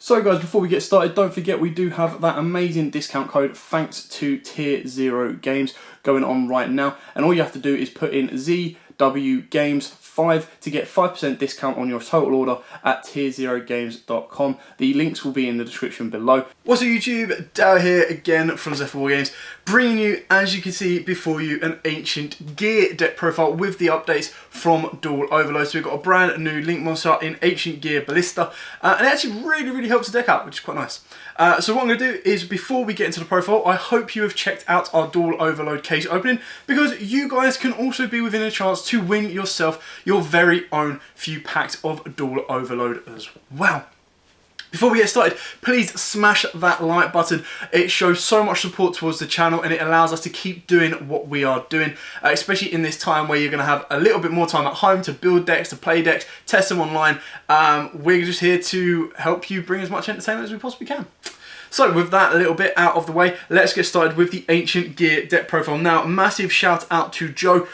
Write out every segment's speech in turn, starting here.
So guys, before we get started, don't forget we do have that amazing discount code thanks to Tier 0 Games going on right now. And all you have to do is put in ZW Games 5 to get 5% discount on your total order at tier0games.com. The links will be in the description below. What's up YouTube, Dow here again from Z4 Games, bringing you, as you can see before you, an Ancient Gear deck profile with the updates from Dual Overload. So we've got a brand new Link monster in Ancient Gear Ballista, and it actually really helps the deck out, which is quite nice. So what I'm going to do is, before we get into the profile, I hope you have checked out our Dual Overload case opening, because you guys can also be within a chance to win yourself your very own few packs of Dual Overload as well. Before we get started, please smash that like button. It shows so much support towards the channel and it allows us to keep doing what we are doing, especially in this time where you're going to have a little bit more time at home to build decks, to play decks, test them online. We're just here to help you bring as much entertainment as we possibly can. So with that little bit out of the way, let's get started with the Ancient Gear deck profile. Now, massive shout out to Joe.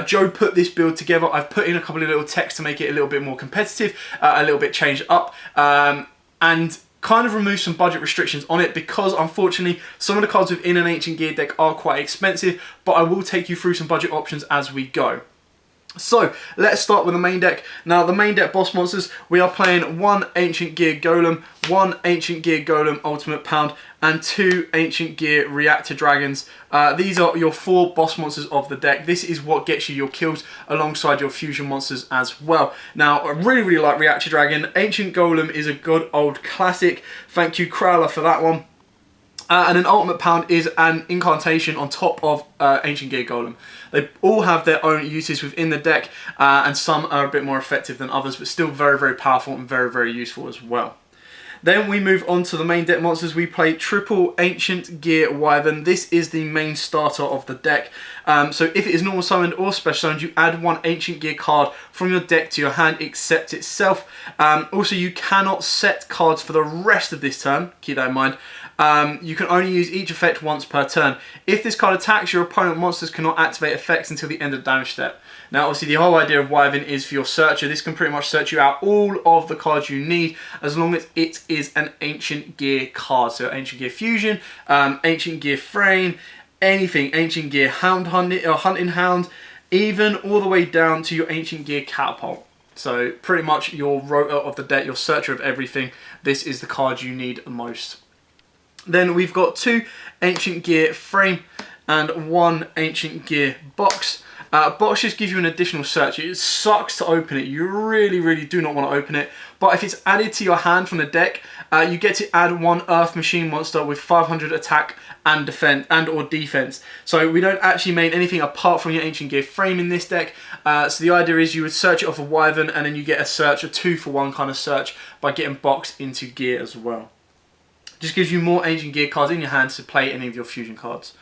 Joe put this build together. I've put in a couple of little texts to make it a little bit more competitive, a little bit changed up, and kind of remove some budget restrictions on it, because unfortunately some of the cards within an Ancient Gear deck are quite expensive, but I will take you through some budget options as we go. So let's start with the main deck. Now, the main deck boss monsters, we are playing one Ancient Gear Golem, one Ancient Gear Golem Ultimate Pound, and two Ancient Gear Reactor Dragons. These are your 4 boss monsters of the deck. This is what gets you your kills alongside your fusion monsters as well. Now, I really like Reactor Dragon. Ancient Golem is a good old classic. Thank you, Crowler, for that one. And an Ultimate Pound is an incantation on top of Ancient Gear Golem. They all have their own uses within the deck, and some are a bit more effective than others, but still very powerful and very useful as well. Then we move on to the main deck monsters. We play triple Ancient Gear Wyvern. This is the main starter of the deck. So if it is normal summoned or special summoned, you add 1 Ancient Gear card from your deck to your hand except itself. Also, you cannot set cards for the rest of this turn. Keep that in mind. You can only use each effect once per turn. If this card attacks, your opponent monsters cannot activate effects until the end of the damage step. Now, obviously, the whole idea of Wyvern is for your searcher. This can pretty much search you out all of the cards you need, as long as it is an Ancient Gear card. So Ancient Gear Fusion, Ancient Gear Frame, anything, Ancient Gear Hunting Hound, even all the way down to your Ancient Gear Catapult. So pretty much your rotor of the deck, your searcher of everything. This is the card you need the most. Then we've got 2 Ancient Gear Frame and 1 Ancient Gear Box. Box just gives you an additional search. It sucks to open it. You really do not want to open it. But if it's added to your hand from the deck, you get to add 1 Earth Machine monster with 500 attack and defense or defense. So we don't actually main anything apart from your Ancient Gear Frame in this deck. So the idea is you would search it off a Wyvern, and then you get a search, a 2-for-1 kind of search, by getting Box into gear as well. Just gives you more Ancient Gear cards in your hand to play any of your fusion cards.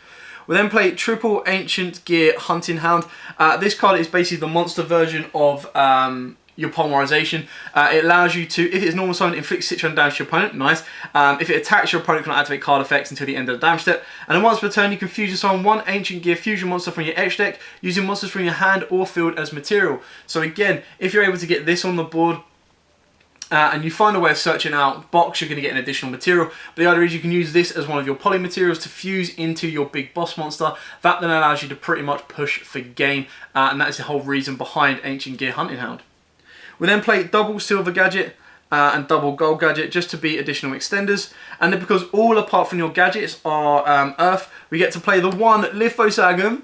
We then play triple Ancient Gear Hunting Hound. This card is basically the monster version of your Polymerization. It allows you to, if it's normal summon, inflict 600 damage to your opponent. Nice. If it attacks, your opponent cannot activate card effects until the end of the damage step. And then once per turn, you can fusion summon 1 Ancient Gear Fusion monster from your X deck, using monsters from your hand or field as material. So again, if you're able to get this on the board, and you find a way of searching out Box, you're going to get an additional material. But the idea is you can use this as one of your poly materials to fuse into your big boss monster. That then allows you to pretty much push for game, and that is the whole reason behind Ancient Gear Hunting Hound. We then play double Silver Gadget and double Gold Gadget, just to be additional extenders. And then, because all apart from your gadgets are Earth, we get to play the 1 Lithosagum.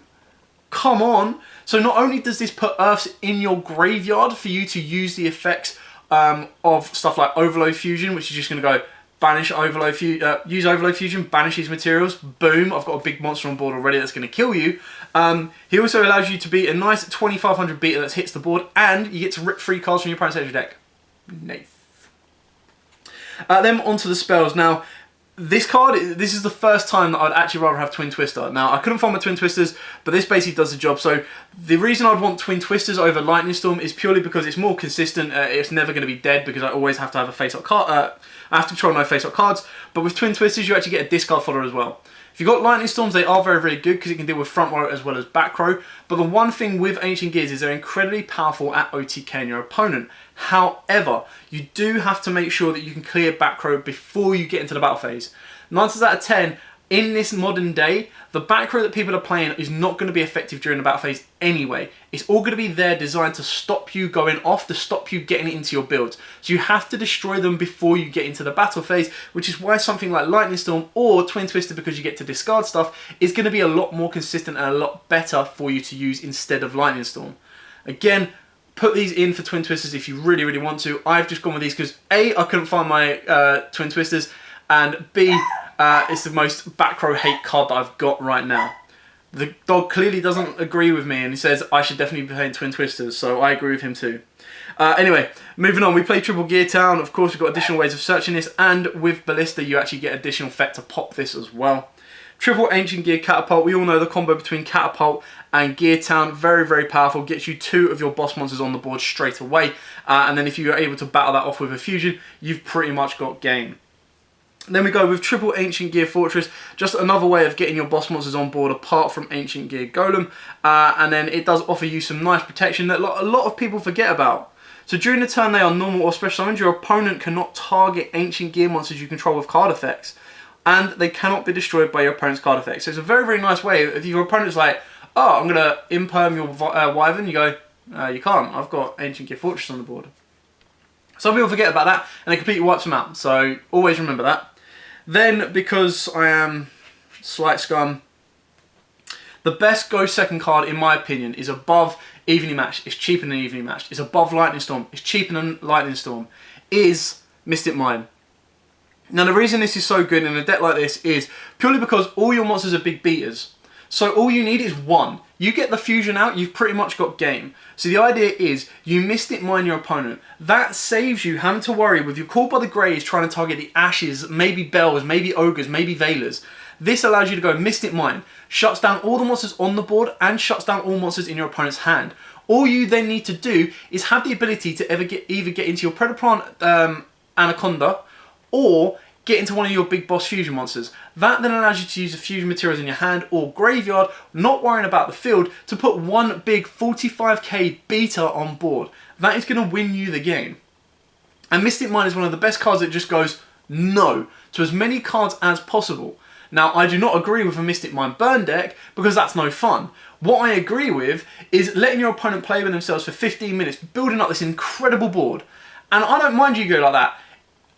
Come on! So not only does this put Earths in your graveyard for you to use the effects of stuff like Overload Fusion, which is just going to go banish Overload use Overload Fusion, banish these materials, boom, I've got a big monster on board already that's going to kill you. He also allows you to be a nice 2500 beater that hits the board, and you get to rip 3 cards from your opponent's extra deck. Nice. Then onto the spells. Now, this card, this is the first time that I'd actually rather have Twin Twister. Now, I couldn't find my Twin Twisters, but this basically does the job. So the reason I'd want Twin Twisters over Lightning Storm is purely because it's more consistent. It's never going to be dead, because I always have to have a face-up card. I have to control no face-up cards. But with Twin Twisters, you actually get a discard fodder as well. If you've got Lightning Storms, they are very, very good because it can deal with front row as well as back row. But the one thing with Ancient Gears is they're incredibly powerful at OTKing your opponent. However, you do have to make sure that you can clear back row before you get into the battle phase. 9 times out of 10, in this modern day, the back row that people are playing is not going to be effective during the battle phase anyway. It's all going to be there designed to stop you going off, to stop you getting it into your builds. So you have to destroy them before you get into the battle phase, which is why something like Lightning Storm or Twin Twister, because you get to discard stuff, is going to be a lot more consistent and a lot better for you to use instead of Lightning Storm. Again, put these in for Twin Twisters if you really, really want to. I've just gone with these because A, I couldn't find my Twin Twisters, and B, it's the most back row hate card that I've got right now. The dog clearly doesn't agree with me and he says I should definitely be playing Twin Twisters, so I agree with him too. Anyway, moving on, we play Triple Gear Town. Of course, we've got additional ways of searching this, and with Ballista you actually get additional effect to pop this as well. Triple Ancient Gear Catapult, we all know the combo between Catapult and Gear Town, very, very powerful, gets you 2 of your boss monsters on the board straight away, and then if you're able to battle that off with a fusion, you've pretty much got game. Then we go with Triple Ancient Gear Fortress, just another way of getting your boss monsters on board apart from Ancient Gear Golem, and then it does offer you some nice protection that a lot of people forget about. So during the turn they are normal or special summons, your opponent cannot target Ancient Gear monsters you control with card effects, and they cannot be destroyed by your opponent's card effects. So it's a very, very nice way. If your opponent's like, oh, I'm going to imperm your Wyvern, you go, you can't, I've got Ancient Gear Fortress on the board. Some people forget about that and it completely wipes them out, so always remember that. Then, because I am slight scum, the best go second card, in my opinion, is above Evenly Matched. It's cheaper than Evenly Matched. It's above Lightning Storm. It's cheaper than Lightning Storm. Is Mystic Mine. Now, the reason this is so good in a deck like this is purely because all your monsters are big beaters. So all you need is 1. You get the fusion out, you've pretty much got game. So the idea is, you Mystic Mine your opponent. That saves you having to worry with your Called by the Greys trying to target the Ashes, maybe Bells, maybe Ogres, maybe Veilers. This allows you to go Mystic Mine, shuts down all the monsters on the board and shuts down all monsters in your opponent's hand. All you then need to do is have the ability to either get into your Predaplant Anaconda or get into one of your big boss fusion monsters. That then allows you to use the fusion materials in your hand or graveyard, not worrying about the field, to put one big 45k beater on board. That is going to win you the game. And Mystic Mine is one of the best cards that just goes no to as many cards as possible. Now, I do not agree with a Mystic Mine burn deck because that's no fun. What I agree with is letting your opponent play with themselves for 15 minutes, building up this incredible board. And I don't mind Yugioh like that.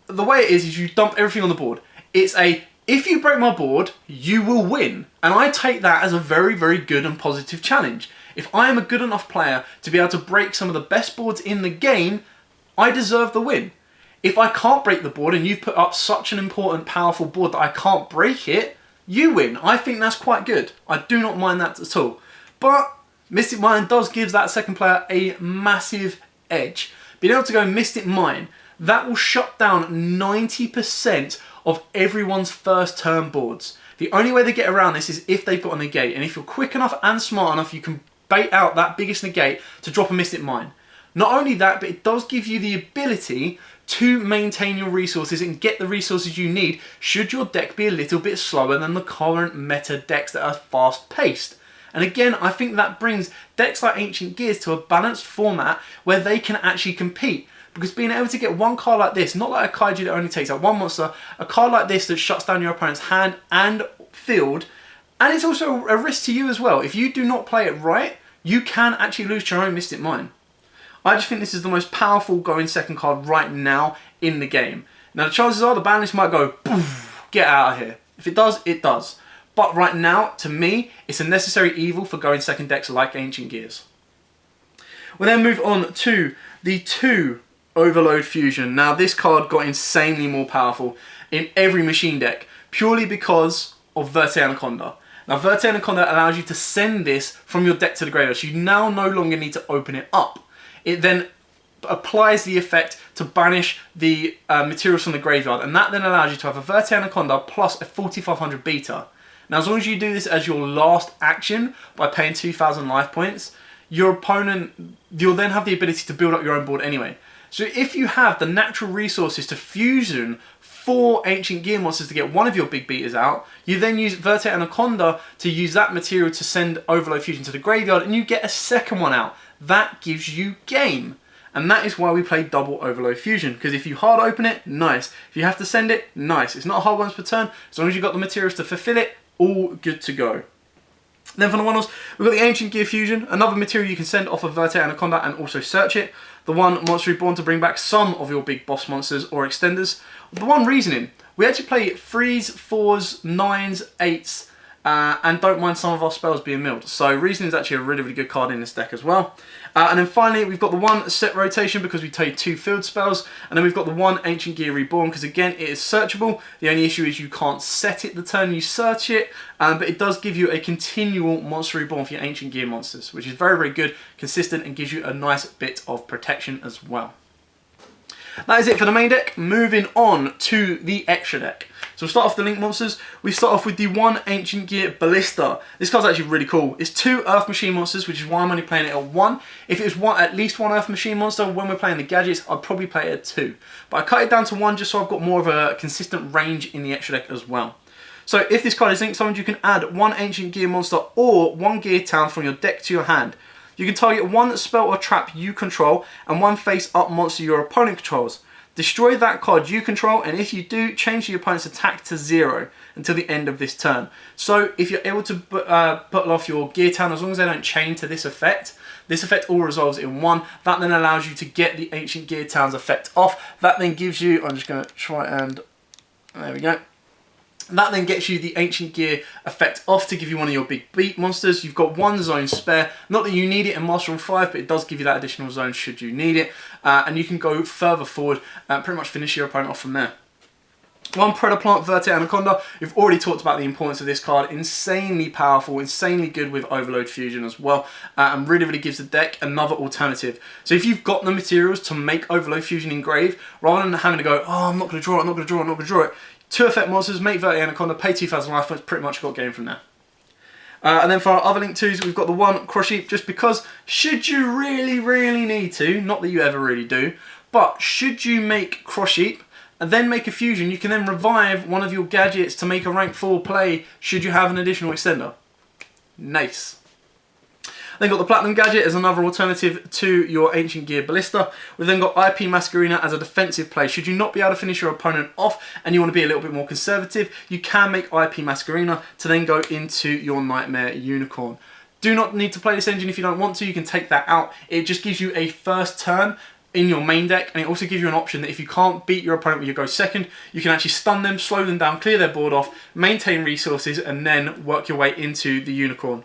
The way it is you dump everything on the board. It's a, if you break my board, you will win. And I take that as a very, very good and positive challenge. If I am a good enough player to be able to break some of the best boards in the game, I deserve the win. If I can't break the board and you've put up such an important, powerful board that I can't break it, you win. I think that's quite good. I do not mind that at all. But Mystic Mine does give that second player a massive edge. Being able to go Mystic Mine, that will shut down 90% of everyone's first turn boards. The only way they get around this is if they've got a negate, and if you're quick enough and smart enough, you can bait out that biggest negate to drop a Mystic Mine. Not only that, but it does give you the ability to maintain your resources and get the resources you need should your deck be a little bit slower than the current meta decks that are fast paced. And again, I think that brings decks like Ancient Gears to a balanced format where they can actually compete. Because being able to get one card like this, not like a kaiju that only takes out one monster, a card like this that shuts down your opponent's hand and field, and it's also a risk to you as well. If you do not play it right, you can actually lose your own Mystic Mine. I just think this is the most powerful going second card right now in the game. Now the chances are the ban list might go, poof, get out of here. If it does, it does. But right now, to me, it's a necessary evil for going second decks like Ancient Gears. We'll then move on to the 2 Overload Fusion. Now this card got insanely more powerful in every machine deck purely because of Verte Anaconda. Now Verte Anaconda allows you to send this from your deck to the graveyard, so you now no longer need to open it up. It then applies the effect to banish the materials from the graveyard, and that then allows you to have a Verte Anaconda plus a 4500 beta. Now as long as you do this as your last action by paying 2000 life points, your opponent, you'll then have the ability to build up your own board anyway. So if you have the natural resources to fusion 4 ancient gear monsters to get one of your big beaters out, you then use Vertex Anaconda to use that material to send Overload Fusion to the graveyard, and you get a second one out. That gives you game. And that is why we play double Overload Fusion, because if you hard open it, nice. If you have to send it, nice. It's not a hard once per turn. As long as you've got the materials to fulfill it, all good to go. Then for the one-offs, we've got the Ancient Gear Fusion, another material you can send off of Vertex Anaconda and also search it. The one Monster Reborn to bring back some of your big boss monsters or extenders. The one reasoning, we actually play 3s, 4s, 9s, 8s, and don't mind some of our spells being milled. So reasoning is actually a really, really good card in this deck as well. And then finally, we've got the one set rotation because we take 2 field spells, and then we've got the one Ancient Gear Reborn because again, it is searchable. The only issue is you can't set it the turn you search it, but it does give you a continual Monster Reborn for your Ancient Gear monsters, which is very, very good, consistent, and gives you a nice bit of protection as well. That is it for the main deck. Moving on to the extra deck. So we'll start off the Link monsters. We start off with the one Ancient Gear Ballista. This card's actually really cool. It's 2 Earth Machine monsters, which is why I'm only playing it at 1. If it was at least 1 Earth Machine monster when we're playing the gadgets, I'd probably play it at 2. But I cut it down to 1 just so I've got more of a consistent range in the extra deck as well. So if this card is Link summoned, you can add 1 Ancient Gear monster or 1 Gear Town from your deck to your hand. You can target 1 spell or trap you control and 1 face-up monster your opponent controls. Destroy that card you control, and if you do, change the opponent's attack to 0 until the end of this turn. So if you're able to put off your Gear Town, as long as they don't chain to this effect all resolves in 1. That then allows you to get the Ancient Gear Town's effect off. That then gives you, I'm just going to try and, there we go. That then gets you the Ancient Gear effect off to give you one of your big beat monsters. You've got 1 zone spare. Not that you need it in Master 5, but it does give you that additional zone should you need it. And you can go further forward and pretty much finish your opponent off from there. 1 Predaplant Vertex Anaconda. We've already talked about the importance of this card. Insanely powerful, insanely good with Overload Fusion as well. And really, really gives the deck another alternative. So if you've got the materials to make Overload Fusion engrave, rather than having to go, oh, I'm not going to draw it, I'm not going to draw it, I'm not going to draw it. 2 effect monsters, make Vertex Anaconda, pay 2,000 life points, pretty much got game from there. And then for our other Link 2s, we've got the 1 Cross Sheep, just because, should you really, really need to, not that you ever really do, but should you make Cross Sheep, and then make a fusion, you can then revive one of your gadgets to make a rank 4 play, should you have an additional extender. Nice. Then got the Platinum Gadget as another alternative to your Ancient Gear Ballista. We've then got IP Masquerena as a defensive play. Should you not be able to finish your opponent off and you want to be a little bit more conservative, you can make IP Masquerena to then go into your Nightmare Unicorn. Do not need to play this engine if you don't want to. You can take that out. It just gives you a first turn in your main deck, and it also gives you an option that if you can't beat your opponent when you go second, you can actually stun them, slow them down, clear their board off, maintain resources, and then work your way into the Unicorn.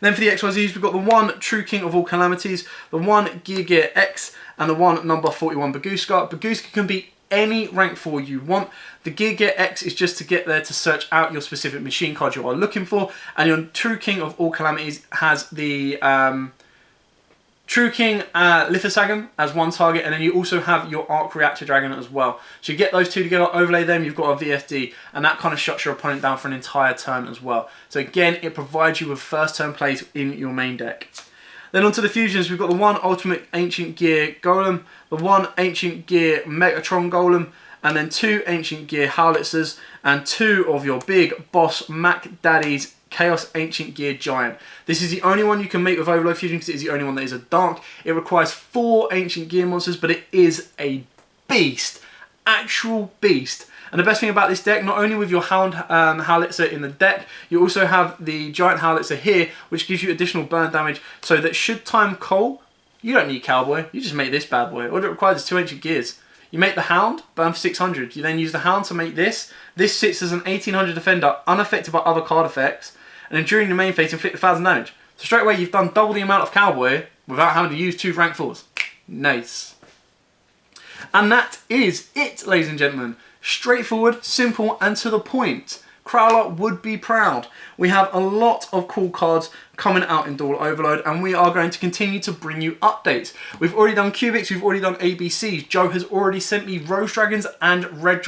Then for the XYZs, we've got the 1 True King of All Calamities, the 1 Gear X, and the 1 number 41 Baguska. Baguska can be any rank 4 you want. The Gear X is just to get there to search out your specific machine card you are looking for, and your True King of All Calamities has the True King Lithosagan as 1 target, and then you also have your Arc Reactor Dragon as well. So you get those 2 together, overlay them, you've got a VFD, and that kind of shuts your opponent down for an entire turn as well. So again, it provides you with first turn plays in your main deck. Then onto the fusions, we've got the 1 Ultimate Ancient Gear Golem, the 1 Ancient Gear Megatron Golem, and then 2 Ancient Gear Howlitzers, and 2 of your big boss Mac Daddy's Chaos Ancient Gear Giant. This is the only one you can make with Overload Fusion because it is the only one that is a dark. It requires 4 Ancient Gear monsters, but it is a beast. Actual beast. And the best thing about this deck, not only with your Hound Howlitzer in the deck, you also have the Giant Howlitzer here, which gives you additional burn damage, so that should time Coal, you don't need Cowboy, you just make this bad boy. All it requires is 2 Ancient Gears. You make the Hound, burn for 600. You then use the Hound to make this. This sits as an 1800 defender, unaffected by other card effects, and then during the main phase, inflict 1,000 damage. So straight away, you've done double the amount of Cowboy without having to use 2 rank 4s. Nice. And that is it, ladies and gentlemen. Straightforward, simple, and to the point. Crowler would be proud. We have a lot of cool cards coming out in Duel Overload, and we are going to continue to bring you updates. We've already done Cubics, we've already done ABCs. Joe has already sent me Rose Dragons and Red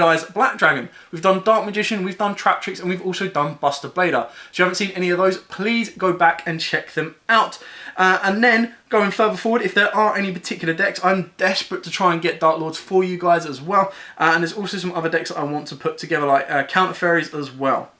Eyes Black Dragon. We've done Dark Magician, we've done Trap Tricks, and we've also done Buster Blader. So if you haven't seen any of those, please go back and check them out. And then, going further forward, if there are any particular decks, I'm desperate to try and get Dark Lords for you guys as well. And there's also some other decks that I want to put together, like Counter Fairies as well.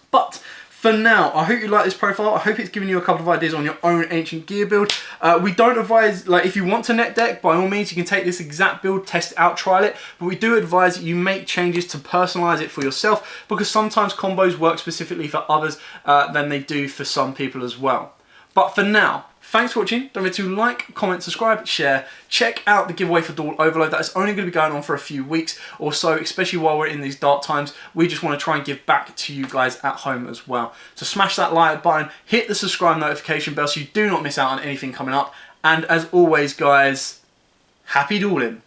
But for now, I hope you like this profile. I hope it's given you a couple of ideas on your own Ancient Gear build. We don't advise, like, if you want to net deck, by all means, you can take this exact build, test it out, trial it. But we do advise that you make changes to personalize it for yourself, because sometimes combos work specifically for others than they do for some people as well. But for now, thanks for watching. Don't forget to like, comment, subscribe, share. Check out the giveaway for Duel Overload. That is only going to be going on for a few weeks or so, especially while we're in these dark times. We just want to try and give back to you guys at home as well. So smash that like button, hit the subscribe notification bell so you do not miss out on anything coming up. And as always, guys, happy dueling.